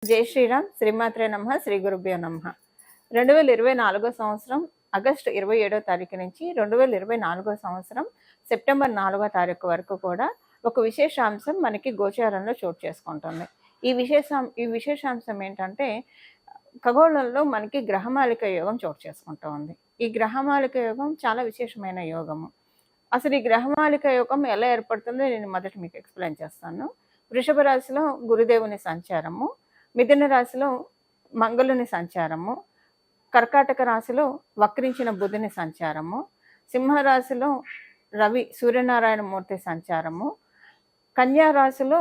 జై శ్రీరామ్. శ్రీమాత్రే నమః. శ్రీ గురుభ్యో నమః. 2024 సంవత్సరం ఆగస్టు 27వ తారీఖు నుంచి 2024 సంవత్సరం సెప్టెంబర్ 4వ తారీఖు వరకు కూడా ఒక విశేషాంశం మనకి గోచారంలో చోటు చేసుకుంటుంది. ఈ విశేషాంశం ఏంటంటే ఖగోళంలో మనకి గ్రహమాలిక యోగం చోటు చేసుకుంటూ ఉంది. ఈ గ్రహమాలిక యోగం చాలా విశేషమైన యోగము. అసలు ఈ గ్రహమాలిక యోగం ఎలా ఏర్పడుతుందో నేను మొదట మీకు ఎక్స్ప్లెయిన్ చేస్తాను. వృషభ రాశిలో గురుదేవుని సంచారము, మిథున రాశిలో మంగళుని సంచారము, కర్కాటక రాశిలో వక్రించిన బుధుని సంచారము, సింహరాశిలో రవి సూర్యనారాయణ మూర్తి సంచారము, కన్యా రాశిలో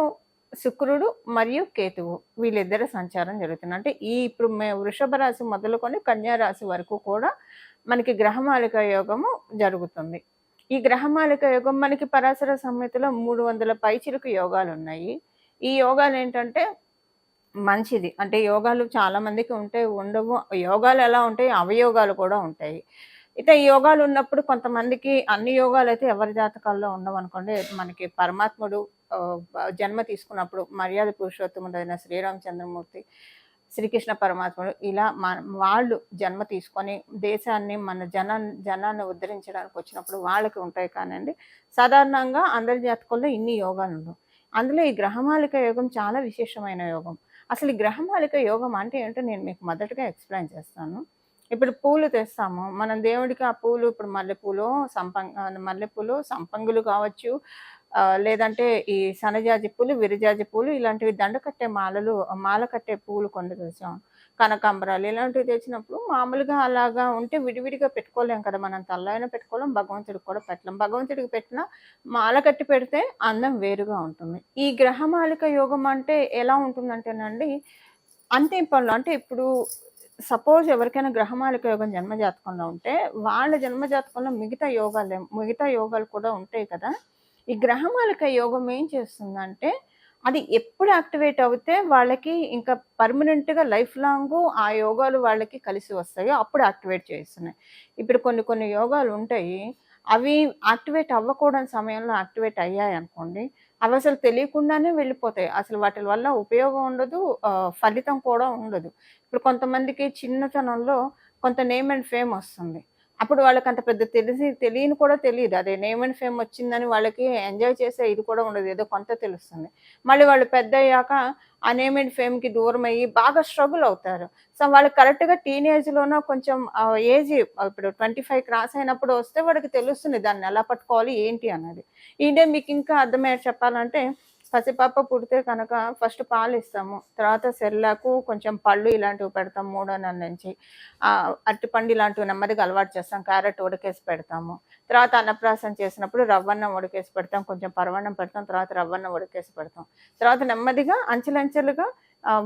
శుక్రుడు మరియు కేతువు వీళ్ళిద్దరి సంచారం జరుగుతుంది. అంటే ఇప్పుడు వృషభ రాశి మొదలుకొని కన్యా రాశి వరకు కూడా మనకి గ్రహమాలిక యోగము జరుగుతుంది. ఈ గ్రహమాలిక యోగం మనకి పరాశర సంహితలో 300 పైచిలుకు యోగాలు ఉన్నాయి. ఈ యోగాలు ఏంటంటే మంచిది. అంటే యోగాలు చాలా మందికి ఉంటాయి, ఉండవు. యోగాలు ఎలా ఉంటాయి, అవయోగాలు కూడా ఉంటాయి. అయితే ఈ యోగాలు ఉన్నప్పుడు కొంతమందికి అన్ని యోగాలు అయితే ఎవరి జాతకాల్లో ఉండవు అనుకోండి. మనకి పరమాత్ముడు జన్మ తీసుకున్నప్పుడు మర్యాద పురుషోత్తముడైన శ్రీరామచంద్రమూర్తి, శ్రీకృష్ణ పరమాత్ముడు ఇలా వాళ్ళు జన్మ తీసుకొని దేశాన్ని మన జనాన్ని ఉద్ధరించడానికి వచ్చినప్పుడు వాళ్ళకి ఉంటాయి. కానివ్వండి, సాధారణంగా అందరి జాతకాల్లో ఇన్ని యోగాలు ఉండవు. అందులో ఈ గ్రహమాలిక యోగం చాలా విశేషమైన యోగం. అసలు ఈ గ్రహమాలిక యోగం అంటే ఏంటో నేను మీకు మొదటగా ఎక్స్ప్లెయిన్ చేస్తాను. ఇప్పుడు పూలు తెస్తాము, మనం దేవుడికి ఆ పూలు ఇప్పుడు మల్లెపూలు సంపంగులు కావచ్చు, లేదంటే ఈ సనజాజి పూలు, విరజాజి పూలు ఇలాంటివి దండ కట్టే మాల కట్టే పూలు కొన్ని తెచ్చాం, కనకాంబరాలు ఇలాంటివి తెచ్చినప్పుడు మామూలుగా అలాగా ఉంటే విడివిడిగా పెట్టుకోలేం కదా. మనం తల్లైనా పెట్టుకోలేం, భగవంతుడికి కూడా పెట్టలేం. భగవంతుడికి పెట్టిన మాల కట్టి పెడితే అందం వేరుగా ఉంటుంది. ఈ గ్రహమాలిక యోగం అంటే ఎలా ఉంటుందంటేనండి, అంతే పనులు. అంటే ఇప్పుడు సపోజ్ ఎవరికైనా గ్రహమాలిక యోగం జన్మజాతకంలో ఉంటే వాళ్ళ జన్మజాతకంలో మిగతా యోగాలు కూడా ఉంటాయి కదా. ఈ గ్రహమాలిక యోగం ఏం చేస్తుందంటే అది ఎప్పుడు యాక్టివేట్ అవుతే వాళ్ళకి ఇంకా పర్మనెంట్గా లైఫ్ లాంగ్ ఆ యోగాలు వాళ్ళకి కలిసి వస్తాయో అప్పుడు యాక్టివేట్ చేస్తున్నాయి. ఇప్పుడు కొన్ని యోగాలు ఉంటాయి, అవి యాక్టివేట్ అవ్వకూడని సమయంలో యాక్టివేట్ అయ్యాయి అనుకోండి, అవి అసలు తెలియకుండానే వెళ్ళిపోతాయి. అసలు వాటి వల్ల ఉపయోగం ఉండదు, ఫలితం కూడా ఉండదు. ఇప్పుడు కొంతమందికి చిన్నతనంలో కొంత నేమ్ అండ్ ఫేమ్ వస్తుంది. అప్పుడు వాళ్ళకి అంత పెద్ద తెలియని కూడా తెలియదు. అదే నేమ్ అండ్ ఫేమ్ వచ్చిందని వాళ్ళకి ఎంజాయ్ చేసే ఇది కూడా ఉండదు. ఏదో కొంత తెలుస్తుంది. మళ్ళీ వాళ్ళు పెద్దయ్యాక ఆ నేమ్ అండ్ ఫేమ్‌కి దూరమయ్యి బాగా స్ట్రగుల్ అవుతారు. సో, వాళ్ళకి కరెక్ట్‌గా టీనేజ్‌లోనో కొంచెం ఏజ్ ఇప్పుడు 25 క్రాస్ అయినప్పుడు వస్తే వాడికి తెలుస్తుంది దాన్ని ఎలా పట్టుకోవాలి ఏంటి అన్నది. ఈడే మీకు ఇంకా అర్థమయ్యేట్టు చెప్పాలంటే, పసిపాప పుడితే కనుక ఫస్ట్ పాలిస్తాము. తర్వాత సెర్లాకు, కొంచెం పళ్ళు ఇలాంటివి పెడతాం 3వ నెల నుంచి. అరటిపండు ఇలాంటివి నెమ్మదిగా అలవాటు చేస్తాం. క్యారెట్ ఉడకేసి పెడతాము. తర్వాత అన్నప్రాసన చేసినప్పుడు రవ్వన్నం ఉడకేసి పెడతాం. కొంచెం పరమాన్నం పెడతాం. తర్వాత రవ్వన్నం ఉడకేసి పెడతాం. తర్వాత నెమ్మదిగా అంచెలంచెలుగా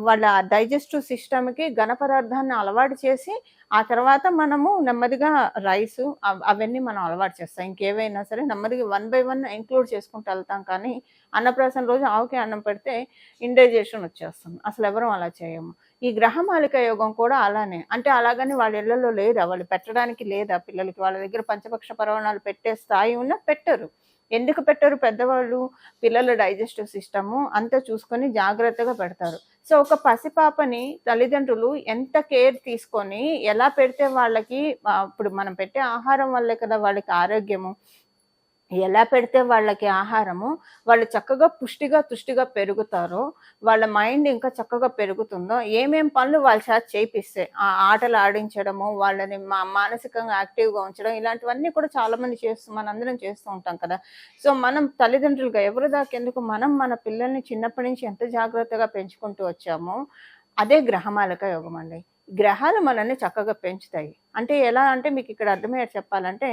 వాళ్ళ డైజెస్టివ్ సిస్టమ్‌కి ఘన పదార్థాన్ని అలవాటు చేసి, ఆ తర్వాత మనము నెమ్మదిగా రైసు అవన్నీ మనం అలవాటు చేస్తాం. ఇంకేవైనా సరే నెమ్మదిగా 1 బై 1 ఇంక్లూడ్ చేసుకుంటూ వెళ్తాం. కానీ అన్నప్రాసన రోజు ఆవుకి అన్నం పెడితే ఇండైజెషన్ వచ్చేస్తుంది. అసలెవరం అలా చేయము. ఈ గ్రహమాలిక యోగం కూడా అలానే. అంటే అలాగని వాళ్ళ ఇళ్లలో లేదా, వాళ్ళు పెట్టడానికి లేదా పిల్లలకి. వాళ్ళ దగ్గర పంచపక్ష పరమాన్నాలు పెట్టే స్థాయి ఉన్నా పెట్టరు. ఎందుకు పెట్టరు పెద్దవాళ్ళు? పిల్లల డైజెస్టివ్ సిస్టము అంతా చూసుకొని జాగ్రత్తగా పెడతారు. సో, ఒక పసిపాపని తల్లిదండ్రులు ఎంత కేర్ తీసుకొని ఎలా పెడితే వాళ్ళకి ఇప్పుడు మనం పెట్టే ఆహారం వల్లే కదా వాళ్ళకి ఆరోగ్యము. ఎలా పెడితే వాళ్ళకి ఆహారము, వాళ్ళు చక్కగా తుష్టిగా పెరుగుతారో, వాళ్ళ మైండ్ ఇంకా చక్కగా పెరుగుతుందో, ఏమేం పనులు వాళ్ళ చేత చేపిస్తే, ఆటలు ఆడించడము, వాళ్ళని మానసికంగా యాక్టివ్‌గా ఉంచడం, ఇలాంటివన్నీ కూడా చాలామంది మనందరం చేస్తూ ఉంటాం కదా. సో, మనం తల్లిదండ్రులుగా ఎవరి దాకెందుకు, మనం మన పిల్లల్ని చిన్నప్పటి నుంచి ఎంత జాగ్రత్తగా పెంచుకుంటూ వచ్చామో, అదే గ్రహమాలిక యోగం అండి. గ్రహాలు మనల్ని చక్కగా పెంచుతాయి. అంటే ఎలా అంటే మీకు ఇక్కడ అర్థమయ్యేట్టు చెప్పాలంటే,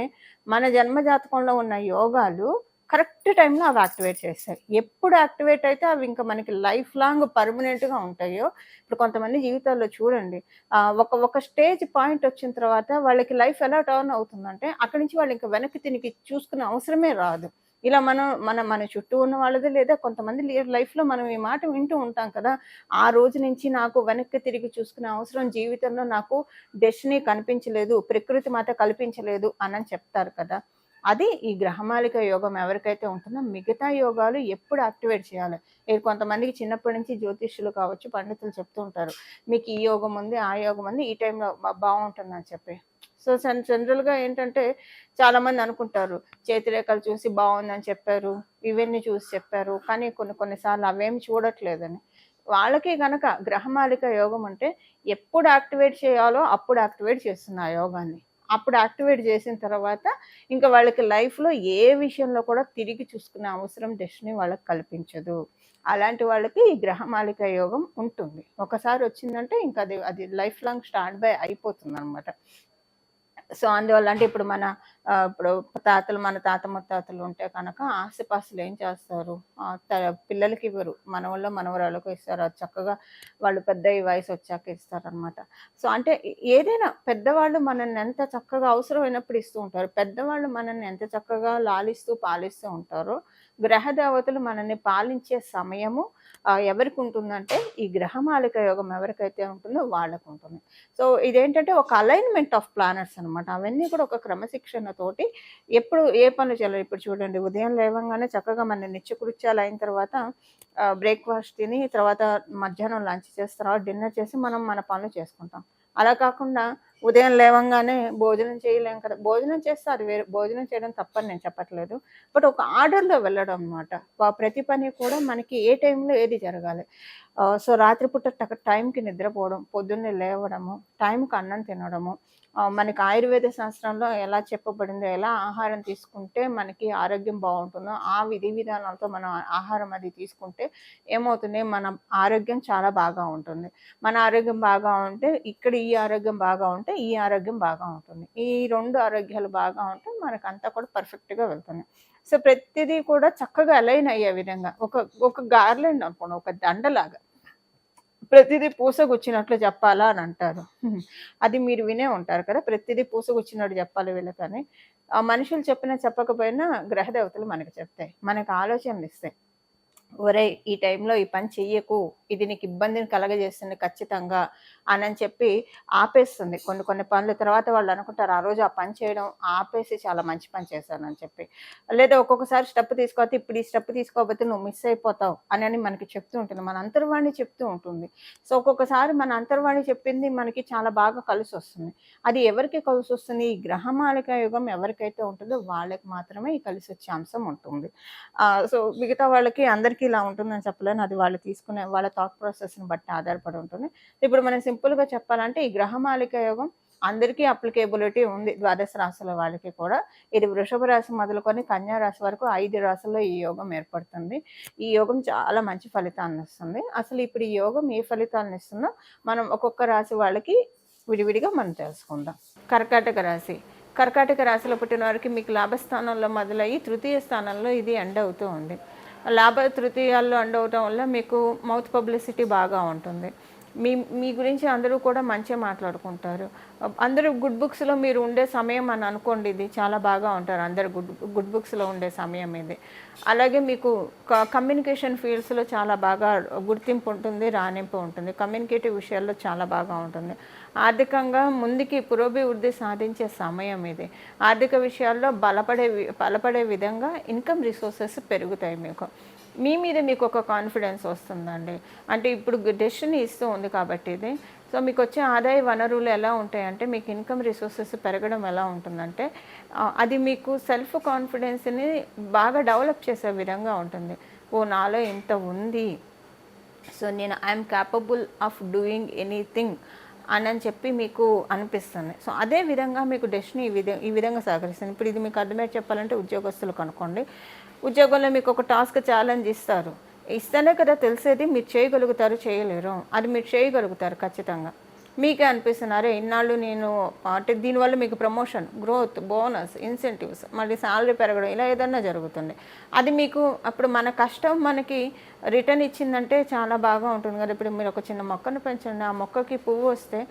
మన జన్మ జాతకంలో ఉన్న యోగాలు కరెక్ట్ టైంలో అవి యాక్టివేట్ చేస్తాయి. ఎప్పుడు యాక్టివేట్ అయితే అవి ఇంకా మనకి లైఫ్ లాంగ్ పర్మనెంట్‌గా ఉంటాయో, ఇప్పుడు కొంతమంది జీవితాల్లో చూడండి, ఒక స్టేజ్ పాయింట్ వచ్చిన తర్వాత వాళ్ళకి లైఫ్ ఎలా టర్న్ అవుతుందంటే, అక్కడి నుంచి వాళ్ళు ఇంకా వెనక్కి తిరిగి చూసుకునే అవసరమే రాదు. ఇలా మన చుట్టూ ఉన్న వాళ్ళది, లేదా కొంతమంది లైఫ్‌లో మనం ఈ మాట వింటూ ఉంటాం కదా. ఆ రోజు నుంచి నాకు వెనక్కి తిరిగి చూసుకునే అవసరం జీవితంలో నాకు డెస్టినీ కనిపించలేదు, ప్రకృతి మాత కల్పించలేదు అనని చెప్తారు కదా. అది ఈ గ్రహమాలిక యోగం ఎవరికైతే ఉంటుందో మిగతా యోగాలు ఎప్పుడు యాక్టివేట్ చేయాలి. ఇది కొంతమందికి చిన్నప్పటి నుంచి జ్యోతిష్యులు కావచ్చు, పండితులు చెప్తూ ఉంటారు. మీకు ఈ యోగం ఉంది, ఆ యోగం ఉంది, ఈ టైంలో బాగుంటుందని చెప్పి. సో జనరల్‌గా ఏంటంటే చాలామంది అనుకుంటారు చేతిరేఖలు చూసి బాగుందని చెప్పారు, ఇవన్నీ చూసి చెప్పారు. కానీ కొన్ని కొన్ని సార్లు అవేమి చూడట్లేదని. వాళ్ళకి గనక గ్రహమాలిక యోగం అంటే ఎప్పుడు యాక్టివేట్ చేయాలో అప్పుడు యాక్టివేట్ చేస్తుంది ఆ యోగాన్ని. అప్పుడు యాక్టివేట్ చేసిన తర్వాత ఇంకా వాళ్ళకి లైఫ్‌లో ఏ విషయంలో కూడా తిరిగి చూసుకునే అవసరం డెస్టినీ వాళ్ళకి కల్పించదు. అలాంటి వాళ్ళకి ఈ గ్రహమాలిక యోగం ఉంటుంది. ఒకసారి వచ్చిందంటే ఇంకా అది లైఫ్ లాంగ్ స్టాండ్ బై అయిపోతుందనమాట. సో అందువల్ల అంటే ఇప్పుడు ఇప్పుడు మన తాత ముత్తాతలు ఉంటే కనుక ఆస్తిపాస్తులు ఏం చేస్తారు, పిల్లలకి ఇవ్వరు, మనవల్లో మనవరాళ్ళకు ఇస్తారు. అది చక్కగా వాళ్ళు పెద్ద ఈ వయసు వచ్చాక ఇస్తారనమాట. సో అంటే ఏదైనా పెద్దవాళ్ళు మనల్ని ఎంత చక్కగా అవసరమైనప్పుడు ఇస్తూ ఉంటారు. పెద్దవాళ్ళు మనల్ని ఎంత చక్కగా లాలిస్తూ పాలిస్తూ ఉంటారో గ్రహ దేవతలు మనల్ని పాలించే సమయము ఎవరికి ఉంటుందంటే ఈ గ్రహమాలిక యోగం ఎవరికైతే ఉంటుందో వాళ్ళకు ఉంటుంది. సో ఇదేంటంటే ఒక అలైన్మెంట్ ఆఫ్ ప్లానెట్స్ అనమాట. అవన్నీ కూడా ఒక క్రమశిక్షణతోటి ఎప్పుడు ఏ పనులు చేయాలి. ఇప్పుడు చూడండి, ఉదయం లేవంగానే చక్కగా మన నిత్యకృత్యాలు అయిన తర్వాత బ్రేక్ఫాస్ట్ తిని తర్వాత మధ్యాహ్నం లంచ్ చేసి తర్వాత డిన్నర్ చేసి మనం మన పనులు చేసుకుంటాం. అలా కాకుండా ఉదయం లేవంగానే భోజనం చేయలేం కదా. భోజనం చేస్తే అది వేరు, భోజనం చేయడం తప్పని నేను చెప్పట్లేదు. బట్ ఒక ఆర్డర్‌లో వెళ్ళడం అనమాట. ప్రతి పని కూడా మనకి ఏ టైంలో ఏది జరగాలి. సో రాత్రిపూట టైంకి నిద్రపోవడం, పొద్దున్నే లేవడము, టైంకి అన్నం తినడము, మనకి ఆయుర్వేద శాస్త్రంలో ఎలా చెప్పబడిందో, ఎలా ఆహారం తీసుకుంటే మనకి ఆరోగ్యం బాగుంటుందో ఆ విధి విధానాలతో మనం ఆహారం అది తీసుకుంటే ఏమవుతుంది, మన ఆరోగ్యం చాలా బాగా ఉంటుంది. మన ఆరోగ్యం బాగా ఉంటే ఇక్కడ ఈ ఆరోగ్యం బాగా ఉంటే ఈ ఆరోగ్యం బాగా ఉంటుంది. ఈ 2 ఆరోగ్యాలు బాగా ఉంటే మనకంతా కూడా పర్ఫెక్ట్‌గా వెళ్తుంది. సో ప్రతిదీ కూడా చక్కగా అలైన్ అయ్యే విధంగా ఒక గార్లెండ్ అనుకోండి, ఒక దండలాగా ప్రతిదీ పూసగుచ్చినట్లు చెప్పాలా అని అంటారు. అది మీరు వినే ఉంటారు కదా, ప్రతిదీ పూసగుచ్చినట్టు చెప్పాలి వీళ్ళకని. మనుషులు చెప్పినా చెప్పకపోయినా గ్రహ దేవతలు మనకు చెప్తాయి, మనకు ఆలోచనలు ఇస్తాయి. ఒరేయ్ ఈ టైంలో ఈ పని చెయ్యకు, ఇది నీకు ఇబ్బందిని కలగజేస్తుంది ఖచ్చితంగా అని చెప్పి ఆపేస్తుంది. కొన్ని కొన్ని పనుల తర్వాత వాళ్ళు అనుకుంటారు ఆ రోజు ఆ పని చేయడం ఆపేసి చాలా మంచి పని చేశానని చెప్పి. లేదా ఒక్కొక్కసారి స్టెప్ తీసుకోకపోతే ఇప్పుడు ఈ స్టెప్ తీసుకోకపోతే నువ్వు మిస్ అయిపోతావు అని మనకి చెప్తూ ఉంటుంది, మన అంతర్వాణి చెప్తూ ఉంటుంది. సో ఒక్కొక్కసారి మన అంతర్వాణి చెప్పింది మనకి చాలా బాగా కలిసి వస్తుంది. అది ఎవరికి కలిసి వస్తుంది, ఈ గ్రహమాలిక యుగం ఎవరికైతే ఉంటుందో వాళ్ళకి మాత్రమే ఈ కలిసి వచ్చే అంశం ఉంటుంది. సో మిగతా వాళ్ళకి అందరికీ ఇలా ఉంటుందని చెప్పలేను. అది వాళ్ళు తీసుకునే వాళ్ళ థాట్ ప్రాసెస్‌ని బట్టి ఆధారపడి ఉంటుంది. ఇప్పుడు మనం సింపుల్‌గా చెప్పాలంటే ఈ గ్రహమాలిక యోగం అందరికీ అప్లికేబిలిటీ ఉంది. ద్వాదశ రాశుల వాళ్ళకి కూడా. ఇది వృషభ రాశి మొదలుకొని కన్యా రాశి వరకు 5 రాశుల్లో ఈ యోగం ఏర్పడుతుంది. ఈ యోగం చాలా మంచి ఫలితాన్నిస్తుంది. అసలు ఇప్పుడు ఈ యోగం ఏ ఫలితాలనిస్తుందో మనం ఒక్కొక్క రాశి వాళ్ళకి విడివిడిగా మనం తెలుసుకుందాం. కర్కాటక రాశి. కర్కాటక రాశిలో పుట్టిన వారికి మీకు లాభస్థానంలో మొదలయ్యి తృతీయ స్థానంలో ఇది ఎండ్ అవుతూ ఉంది. తృతీయాల్లో ఎండ్ అవటం వల్ల మీకు మౌత్ పబ్లిసిటీ బాగా ఉంటుంది. మీ గురించి అందరూ కూడా మంచిగా మాట్లాడుకుంటారు. అందరూ గుడ్ బుక్స్‌లో మీరు ఉండే సమయం అని అనుకోండి, ఇది చాలా బాగా ఉంటారు. అందరూ గుడ్ బుక్స్‌లో ఉండే సమయం ఇది. అలాగే మీకు కమ్యూనికేషన్ ఫీల్డ్స్‌లో చాలా బాగా గుర్తింపు ఉంటుంది, రాణింపు ఉంటుంది. కమ్యూనికేటివ్ విషయాల్లో చాలా బాగా ఉంటుంది. ఆర్థికంగా ముందుకి పురోభివృద్ధి సాధించే సమయం ఇది. ఆర్థిక విషయాల్లో బలపడే విధంగా ఇన్కమ్ రిసోర్సెస్ పెరుగుతాయి మీకు. మీ మీద మీకు ఒక కాన్ఫిడెన్స్ వస్తుందండి. అంటే ఇప్పుడు డెస్టినీ ఇస్తూ ఉంది కాబట్టి ఇది. సో మీకు వచ్చే ఆదాయ వనరులు ఎలా ఉంటాయంటే మీకు ఇన్కమ్ రిసోర్సెస్ పెరగడం ఎలా ఉంటుందంటే అది మీకు సెల్ఫ్ కాన్ఫిడెన్స్ని బాగా డెవలప్ చేసే విధంగా ఉంటుంది. నాలో ఇంత ఉంది, సో నేను I'm capable of doing anything అని చెప్పి మీకు అనిపిస్తుంది. సో అదే విధంగా మీకు డెస్టినీ ఈ విధంగా సహకరిస్తుంది. ఇప్పుడు ఇది మీకు అర్థమయ్యే చెప్పాలంటే ఉద్యోగస్తులకు అనుకోండి, ఉద్యోగంలో మీకు ఒక టాస్క్ ఛాలెంజ్ ఇస్తేనే కదా తెలిసేది మీరు చేయగలుగుతారు చేయలేరు. అది మీరు చేయగలుగుతారు ఖచ్చితంగా. మీకే అనిపిస్తున్నారు ఇన్నాళ్ళు నేను అంటే దీనివల్ల మీకు ప్రమోషన్, గ్రోత్, బోనస్, ఇన్సెంటివ్స్, మళ్ళీ శాలరీ పెరగడం ఇలా ఏదన్నా జరుగుతుంది. అది మీకు అప్పుడు మన కష్టం మనకి రిటర్న్ ఇచ్చిందంటే చాలా బాగా ఉంటుంది కదా. ఇప్పుడు మీరు ఒక చిన్న మొక్కను పెంచండి, ఆ మొక్కకి పువ్వు వస్తే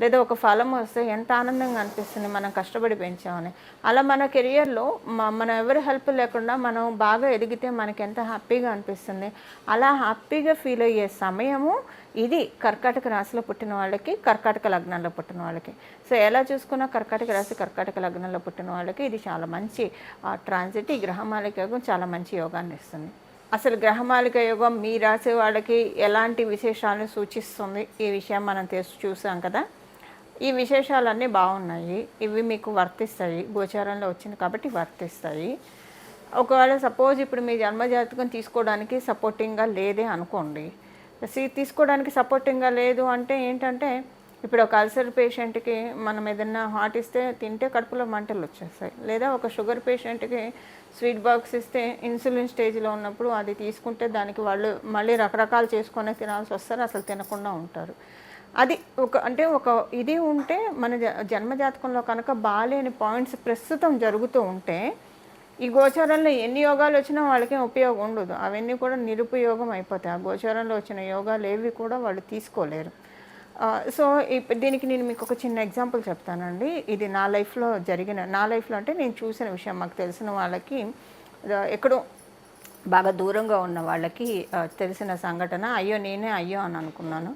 లేదా ఒక ఫలం వస్తే ఎంత ఆనందంగా అనిపిస్తుంది మనం కష్టపడి పెంచామని. అలా మన కెరియర్‌లో మనం ఎవరి హెల్ప్ లేకుండా మనం బాగా ఎదిగితే మనకి ఎంత హ్యాపీగా అనిపిస్తుంది. అలా హ్యాపీగా ఫీల్ అయ్యే సమయము ఇది కర్కాటక రాశిలో పుట్టిన వాళ్ళకి, కర్కాటక లగ్నంలో పుట్టిన వాళ్ళకి. సో ఎలా చూసుకున్నా కర్కాటక రాశి, కర్కాటక లగ్నంలో పుట్టిన వాళ్ళకి ఇది చాలా మంచి ట్రాన్సిట్. ఈ గ్రహమాలిక యోగం చాలా మంచి యోగాన్ని ఇస్తుంది. అసలు గ్రహమాలిక యోగం మీ రాశి వాళ్ళకి ఎలాంటి విశేషాలను సూచిస్తుంది, ఈ విషయం మనం చూసాం కదా. ఈ విశేషాలన్నీ బాగున్నాయి, ఇవి మీకు వర్తిస్తాయి, గోచారంలో వచ్చింది కాబట్టి వర్తిస్తాయి. ఒకవేళ సపోజ్ ఇప్పుడు మీ జన్మజాతకం తీసుకోవడానికి సపోర్టింగ్గా లేదే అనుకోండి. తీసుకోవడానికి సపోర్టింగ్గా లేదు అంటే ఏంటంటే, ఇప్పుడు ఒక అల్సర్ పేషెంట్కి మనం ఏదన్నా హాట్ ఇస్తే తింటే కడుపులో మంటలు వచ్చేస్తాయి. లేదా ఒక షుగర్ పేషెంట్కి స్వీట్ బాక్స్ ఇస్తే ఇన్సులిన్ స్టేజ్లో ఉన్నప్పుడు అది తీసుకుంటే దానికి వాళ్ళు మళ్ళీ రకరకాలు చేసుకొని తినాల్సి వస్తారు, అసలు తినకుండా ఉంటారు. అది ఒక ఇది ఉంటే మన జన్మజాతకంలో కనుక బాలేని పాయింట్స్ ప్రస్తుతం జరుగుతూ ఉంటే ఈ గోచారంలో ఎన్ని యోగాలు వచ్చినా వాళ్ళకేం ఉపయోగం ఉండదు. అవన్నీ కూడా నిరుపయోగం అయిపోతాయి. ఆ గోచారంలో వచ్చిన యోగాలు ఏవి కూడా వాళ్ళు తీసుకోలేరు. సో దీనికి నేను మీకు ఒక చిన్న ఎగ్జాంపుల్ చెప్తానండి. ఇది నా లైఫ్లో అంటే నేను చూసిన విషయం. మాకు తెలిసిన వాళ్ళకి ఎక్కడో బాగా దూరంగా ఉన్న వాళ్ళకి తెలిసిన సంఘటన. నేనే అని అనుకున్నాను.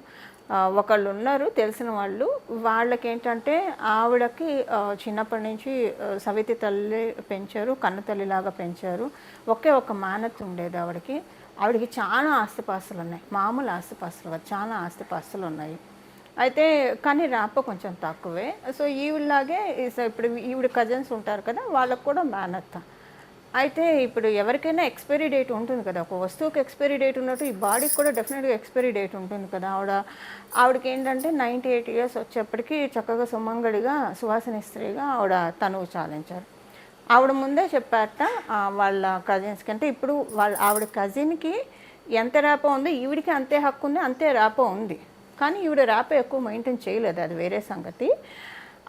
ఒకళ్ళు ఉన్నారు తెలిసిన వాళ్ళు. వాళ్ళకేంటంటే ఆవిడకి చిన్నప్పటి నుంచి సవితి తల్లి పెంచారు, కన్ను తల్లిలాగా పెంచారు. ఒక మేనత్ ఉండేది ఆవిడకి. ఆవిడకి చాలా ఆస్తిపాస్తులు ఉన్నాయి, మామూలు ఆస్తిపాస్తులు కాదు, చాలా ఆస్తిపాస్తులు ఉన్నాయి. అయితే కానీ రాప కొంచెం తక్కువే. సో ఈవిడలాగే ఇప్పుడు ఈవిడ కజిన్స్ ఉంటారు కదా, వాళ్ళకు కూడా మేనత్త. అయితే ఇప్పుడు ఎవరికైనా ఎక్స్పైరీ డేట్ ఉంటుంది కదా, ఒక వస్తువుకి ఎక్స్పైరీ డేట్ ఉన్నట్టు ఈ బాడీకి కూడా డెఫినెట్గా ఎక్స్పైరీ డేట్ ఉంటుంది కదా. ఆవిడకి ఏంటంటే 98 ఇయర్స్ వచ్చేప్పటికి చక్కగా సుమంగళిగా సువాసన స్త్రీగా తనువు చాలించారు. ఆవిడ ముందే చెప్పారట వాళ్ళ కజిన్స్కి. అంటే ఇప్పుడు ఆవిడ కజిన్కి ఎంత ర్యాపో ఉందో ఈవిడికి అంతే హక్కు ఉంది, అంతే ర్యాపో ఉంది. కానీ ఈవిడ ర్యాపో ఎక్కువ మెయింటైన్ చేయలేదు, అది వేరే సంగతి.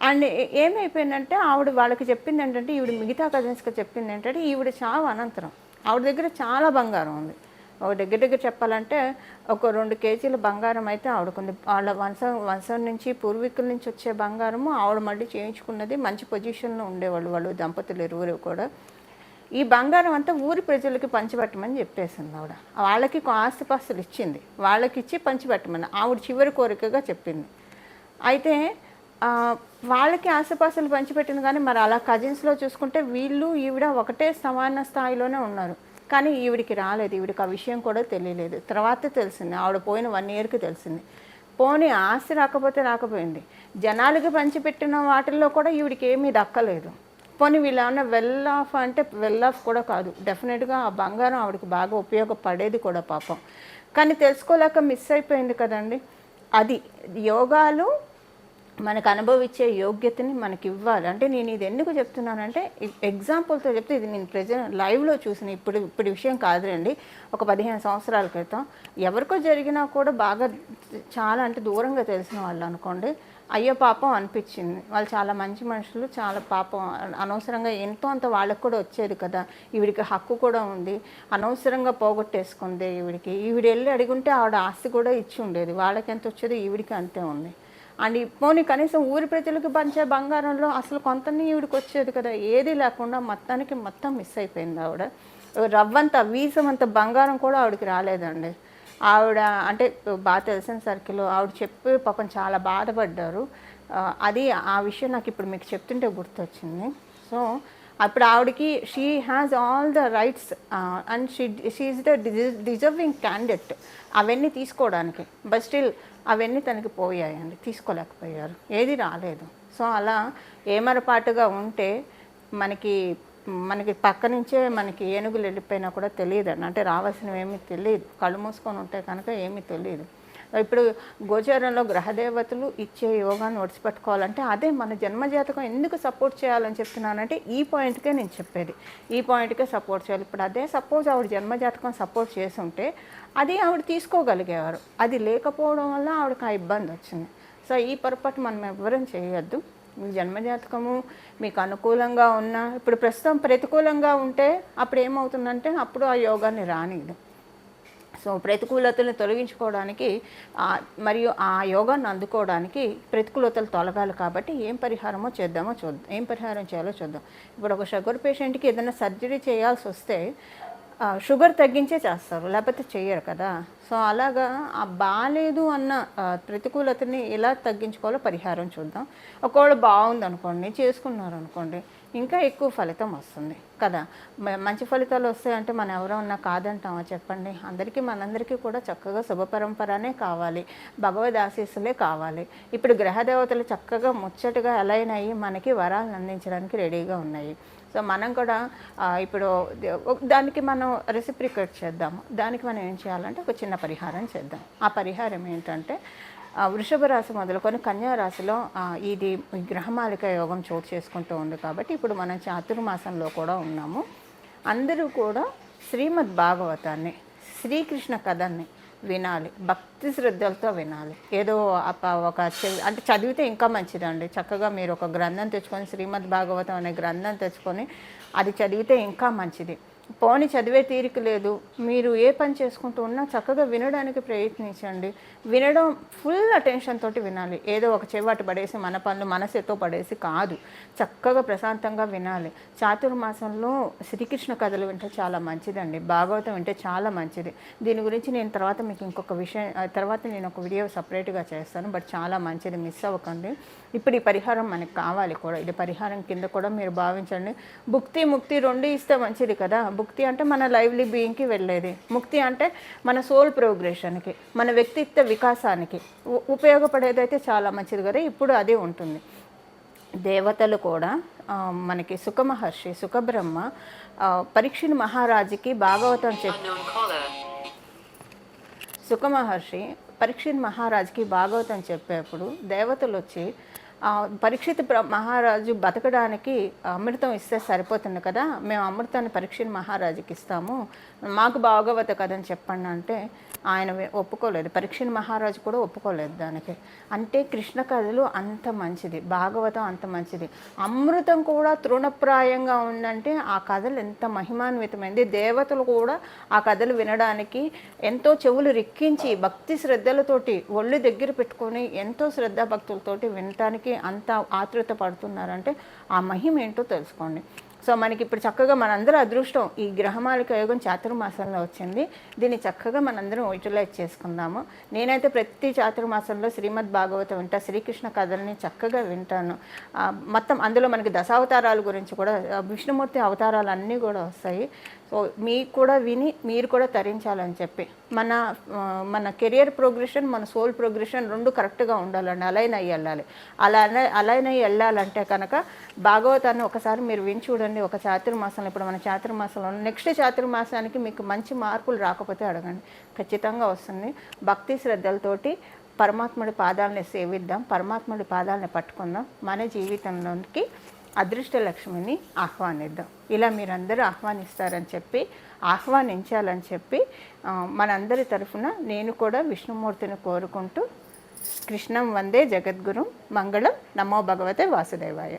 అండ్ ఏమైపోయిందంటే వాళ్ళకి చెప్పింది ఏంటంటే, ఈవిడ మిగతా కజిన్స్కి చెప్పింది ఏంటంటే, ఈవిడ చావు అనంతరం ఆవిడ దగ్గర చాలా బంగారం ఉంది. దగ్గర చెప్పాలంటే ఒక 2 కేజీల బంగారం అయితే ఆవిడకుంది. వాళ్ళ వంశం నుంచి పూర్వీకుల నుంచి వచ్చే బంగారము ఆవిడ మళ్ళీ చేయించుకున్నది. మంచి పొజిషన్లో ఉండేవాళ్ళు వాళ్ళు దంపతులు ఇరువురు కూడా. ఈ బంగారం అంతా ఊరి ప్రజలకి పంచిపెట్టమని చెప్పేసింది ఆవిడ. వాళ్ళకి ఆస్తిపాస్తులు ఇచ్చింది, వాళ్ళకి ఇచ్చి పంచిపెట్టమని ఆవిడ చివరి కోరికగా చెప్పింది. అయితే వాళ్ళకి ఆస్తిపాస్తులు పంచిపెట్టింది. కానీ మరి అలా కజిన్స్లో చూసుకుంటే వీళ్ళు ఈవిడ ఒకటే సమాన స్థాయిలోనే ఉన్నారు. కానీ ఈవిడికి రాలేదు, ఈవిడికి ఆ విషయం కూడా తెలియలేదు. తర్వాత తెలిసింది, ఆవిడ పోయిన 1 ఇయర్కి తెలిసింది. పోనీ ఆస్తి రాకపోయింది, జనాలకి పంచిపెట్టిన వాటిల్లో కూడా ఈవిడికి ఏమీ దక్కలేదు. పోనీ వీళ్ళు ఏమన్నా వెల్ ఆఫ్ అంటే వెల్ ఆఫ్ కూడా కాదు, డెఫినెట్గా ఆ బంగారం ఆవిడకి బాగా ఉపయోగపడేది కూడా పాపం. కానీ తెలుసుకోలేక మిస్ అయిపోయింది కదండి. అది యోగాలు మనకు అనుభవించే యోగ్యతని మనకి ఇవ్వాలి. అంటే నేను ఇది ఎందుకు చెప్తున్నానంటే ఎగ్జాంపుల్తో చెప్తే, ఇది నేను లైవ్లో చూసిన ఇప్పుడు విషయం కాదులేండి. ఒక 15 సంవత్సరాల క్రితం ఎవరికో జరిగినా కూడా బాగా చాలా అంటే దూరంగా తెలిసిన వాళ్ళు అనుకోండి, అయ్యో పాపం అనిపించింది. వాళ్ళు చాలా మంచి మనుషులు, చాలా పాపం అనవసరంగా ఎంతో అంత వాళ్ళకు కూడా వచ్చేది కదా, ఈవిడికి హక్కు కూడా ఉంది, అనవసరంగా పోగొట్టేసుకుంది ఈవిడ వెళ్ళి అడిగుంటే ఆవిడ ఆస్తి కూడా ఇచ్చి ఉండేది. వాళ్ళకి ఎంత వచ్చేది ఈవిడికి అంతే ఉంది. అండ్ పోనీ కనీసం ఊరి ప్రజలకు పంచే బంగారంలో అసలు కొంతని ఈవిడికి వచ్చేది కదా, ఏది లేకుండా మొత్తం మిస్ అయిపోయింది ఆవిడ. రవ్వంత వీసమంత బంగారం కూడా ఆవిడకి రాలేదండి. ఆవిడ అంటే బాగా తెలిసిన సర్కిల్ ఆవిడ చెప్పి పాపం చాలా బాధపడ్డారు. అది ఆ విషయం నాకు ఇప్పుడు మీకు చెప్తుంటే గుర్తొచ్చింది. సో అప్పుడు ఆవిడకి she has all the rights and she is the deserving candidate అవన్నీ తీసుకోవడానికి. బట్ స్టిల్ అవన్నీ తనకి పోయాయండి, తీసుకోలేకపోయారు, ఏది రాలేదు. సో అలా ఏమరపాటుగా ఉంటే మనకి పక్క నుంచే మనకి ఏనుగులు వెళ్ళిపోయినా కూడా తెలియదండి. అంటే రావాల్సినవి ఏమీ తెలియదు, కళ్ళు మూసుకొని ఉంటే కనుక ఏమీ తెలియదు. ఇప్పుడు గోచారంలో గ్రహదేవతలు ఇచ్చే యోగాన్ని ఒడిచిపెట్టుకోవాలంటే అదే మన జన్మజాతకం ఎందుకు సపోర్ట్ చేయాలని చెప్తున్నానంటే ఈ పాయింట్కే నేను చెప్పేది, ఈ పాయింట్కే సపోర్ట్ చేయాలి. ఇప్పుడు అదే సపోజ్ ఆవిడ జన్మజాతకం సపోర్ట్ చేసి ఉంటే అది ఆవిడ తీసుకోగలిగేవారు. అది లేకపోవడం వల్ల ఆవిడకి ఆ ఇబ్బంది వచ్చింది. సో ఈ పొరపాటు మనం ఎవ్వరం చేయొద్దు. మీ జన్మజాతకము మీకు అనుకూలంగా ఉన్నా, ఇప్పుడు ప్రస్తుతం ప్రతికూలంగా ఉంటే అప్పుడు ఏమవుతుందంటే అప్పుడు ఆ యోగాన్ని రానిది. సో ప్రతికూలతలను తొలగించుకోవడానికి మరియు ఆ యోగాన్ని అందుకోవడానికి ప్రతికూలతలు తొలగాలి కాబట్టి ఏం పరిహారమో చేద్దామో చూద్దాం, ఏం పరిహారం చేయాలో చూద్దాం. ఇప్పుడు ఒక షుగర్ పేషెంట్కి ఏదైనా సర్జరీ చేయాల్సి వస్తే షుగర్ తగ్గించే చేస్తారు, లేకపోతే చెయ్యరు కదా. సో అలాగా బాగాలేదు అన్న ప్రతికూలతని ఎలా తగ్గించుకోవాలో పరిహారం చూద్దాం. ఒకవేళ బాగుంది అనుకోండి, చేసుకున్నారు అనుకోండి, ఇంకా ఎక్కువ ఫలితం వస్తుంది కదా. మంచి ఫలితాలు వస్తాయంటే మనం ఎవరన్నా కాదంటామా చెప్పండి. మనందరికీ కూడా చక్కగా శుభ పరంపరనే కావాలి, భగవద్ ఆశీస్సులే కావాలి. ఇప్పుడు గ్రహదేవతలు చక్కగా ముచ్చటగా అలైన్ అయ్యి మనకి వరాలను అందించడానికి రెడీగా ఉన్నాయి. సో మనం కూడా ఇప్పుడు దానికి మనం రెసిప్రికేట్ చేద్దాము. దానికి మనం ఏం చేయాలంటే ఒక చిన్న పరిహారం చేద్దాం. ఆ పరిహారం ఏంటంటే వృషభ రాశి మొదలుకొని కన్యా రాశిలో ఇది గ్రహమాలిక యోగం చోటు చేసుకుంటూ ఉంది కాబట్టి ఇప్పుడు మనం చాతుర్మాసంలో కూడా ఉన్నాము. అందరూ కూడా శ్రీమద్ భాగవతాన్ని, శ్రీకృష్ణ కథని వినాలి, భక్తి శ్రద్ధలతో వినాలి. ఏదో అంటే చదివితే ఇంకా మంచిదండి. చక్కగా మీరు ఒక గ్రంథం తెచ్చుకొని, శ్రీమద్ భాగవతం అనే గ్రంథం తెచ్చుకొని అది చదివితే ఇంకా మంచిది. పోని చదివే తీరిక లేదు, మీరు ఏ పని చేసుకుంటూ ఉన్నా చక్కగా వినడానికి ప్రయత్నించండి. వినడం ఫుల్ అటెన్షన్ తోటి వినాలి. ఏదో ఒక చెవాటు పడేసి మన పనులు మనసుతో పడేసి కాదు, చక్కగా ప్రశాంతంగా వినాలి. చాతుర్మాసంలో శ్రీకృష్ణ కథలు వింటే చాలా మంచిదండి, భాగవతం వింటే చాలా మంచిది. దీని గురించి నేను తర్వాత మీకు ఇంకొక విషయం, తర్వాత నేను ఒక వీడియో సపరేట్గా చేస్తాను. బట్ చాలా మంచిది, మిస్ అవ్వకండి. ఇప్పుడు ఈ పరిహారం మనకి కావాలి కూడా, ఇది పరిహారం కింద కూడా మీరు భావించండి. భుక్తి ముక్తి రెండు ఇస్తే మంచిది కదా. భుక్తి అంటే మన లైవ్లీ బీయింగ్కి వెళ్ళేది, ముక్తి అంటే మన సోల్ ప్రోగ్రెషన్కి, మన వ్యక్తిత్వ వికాసానికి ఉపయోగపడేదైతే చాలా మంచిది కదా. ఇప్పుడు అదే ఉంటుంది. దేవతలు కూడా మనకి సుఖమహర్షి, సుఖబ్రహ్మ పరీక్షిత్ మహారాజుకి భాగవతం సుఖమహర్షి పరీక్షిత్ మహారాజుకి భాగవతం చెప్పేప్పుడు దేవతలు వచ్చి పరీక్షిత్ మహారాజు బతకడానికి అమృతం ఇస్తే సరిపోతుంది కదా, మేము అమృతాన్ని పరీక్షిత్ మహారాజుకి ఇస్తాము, మాకు భాగవత కథని చెప్పండి అంటే ఆయన ఒప్పుకోలేదు. పరీక్షిత్ మహారాజు కూడా ఒప్పుకోలేదు దానికి. అంటే కృష్ణ కథలు అంత మంచిది, భాగవతం అంత మంచిది. అమృతం కూడా తృణప్రాయంగా ఉందంటే ఆ కథలు ఎంత మహిమాన్వితమైంది. దేవతలు కూడా ఆ కథలు వినడానికి ఎంతో చెవులు రిక్కించి భక్తి శ్రద్ధలతోటి ఒళ్ళు దగ్గర పెట్టుకొని ఎంతో శ్రద్ధాభక్తులతోటి వినటానికి అంత ఆతృత పడుతున్నారంటే ఆ మహిమ ఏంటో తెలుసుకోండి. సో మనకి ఇప్పుడు చక్కగా మనందరూ అదృష్టం, ఈ గ్రహమాలిక యోగం చాతుర్మాసంలో వచ్చింది. దీన్ని చక్కగా మనందరం యూటిలైజ్ చేసుకుందాము. నేనైతే ప్రతి చాతుర్మాసంలో శ్రీమద్ భాగవతం వింటా, శ్రీకృష్ణ కథల్ని చక్కగా వింటాను. మొత్తం అందులో మనకి దశావతారాల గురించి కూడా, విష్ణుమూర్తి అవతారాలు అన్నీ కూడా వస్తాయి. సో మీకు కూడా విని మీరు కూడా తరించాలని చెప్పి మన కెరియర్ ప్రోగ్రెషన్, మన సోల్ ప్రోగ్రెషన్ రెండు కరెక్ట్గా ఉండాలండి, అలైన్ అయ్యి వెళ్ళాలి. అలైన్ అయ్యి వెళ్ళాలంటే కనుక భాగవతాన్ని ఒకసారి మీరు విని చూడండి. ఒక చాతుర్మాసంలో, ఇప్పుడు మన చాతుర్మాసంలో నెక్స్ట్ చాతుర్మాసానికి మీకు మంచి మార్పులు రాకపోతే అడగండి, ఖచ్చితంగా వస్తుంది. భక్తి శ్రద్ధలతోటి పరమాత్ముడి పాదాలని సేవిద్దాం, పరమాత్ముడి పాదాలని పట్టుకుందాం, మన జీవితంలోకి అదృష్ట లక్ష్మిని ఆహ్వానిద్దాం. ఇలా మీరందరూ ఆహ్వానిస్తారని చెప్పి, ఆహ్వానించాలని చెప్పి మనందరి తరఫున నేను కూడా విష్ణుమూర్తిని కోరుకుంటూ, కృష్ణం వందే జగద్గురుం, మంగళం, నమో భగవతే వాసుదేవాయ.